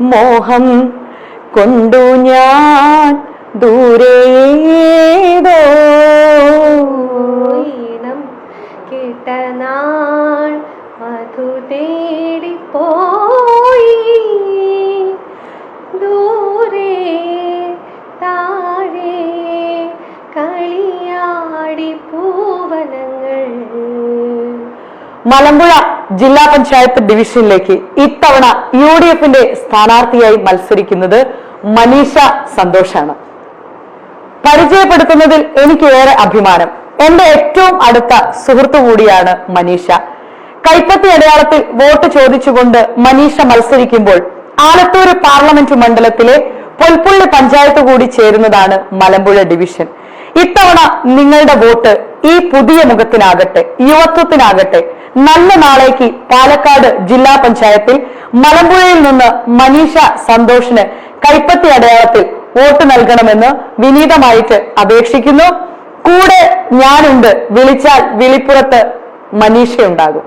മോഹം കൊണ്ടു ഞാൻ ദൂരേതോ ഈണം കേട്ടനാൾ മധു തേടിപ്പോയി ദൂരെ താഴെ കളിയാടി പൂവനങ്ങൾ. മലമ്പുഴ ജില്ലാ പഞ്ചായത്ത് ഡിവിഷനിലേക്ക് ഇത്തവണ UDFന്റെ സ്ഥാനാർത്ഥിയായി മത്സരിക്കുന്നത് മനീഷ സന്തോഷാണ്. പരിചയപ്പെടുത്തുന്നതിൽ എനിക്ക് ഏറെ അഭിമാനം. എന്റെ ഏറ്റവും അടുത്ത സുഹൃത്തു കൂടിയാണ് മനീഷ. കൈപ്പത്തി അടയാളത്തിൽ വോട്ട് ചോദിച്ചുകൊണ്ട് മനീഷ മത്സരിക്കുമ്പോൾ ആലത്തൂർ പാർലമെന്റ് മണ്ഡലത്തിലെ പൊൽപ്പുള്ളി പഞ്ചായത്ത് കൂടി ചേരുന്നതാണ് മലമ്പുഴ ഡിവിഷൻ. ഇത്തവണ നിങ്ങളുടെ വോട്ട് ഈ പുതിയ മുഖത്തിനാകട്ടെ, യുവത്വത്തിനാകട്ടെ. നല്ല നാളേക്ക് പാലക്കാട് ജില്ലാ പഞ്ചായത്തിൽ മലമ്പുഴയിൽ നിന്ന് മനീഷ സന്തോഷിന് കൈപ്പത്തി അടയാളത്തിൽ വോട്ട് നൽകണമെന്ന് വിനീതമായിട്ട് അപേക്ഷിക്കുന്നു. കൂടെ ഞാനുണ്ട്. വിളിച്ചാൽ വിളിപ്പുറത്ത് മനീഷയുണ്ടാകും.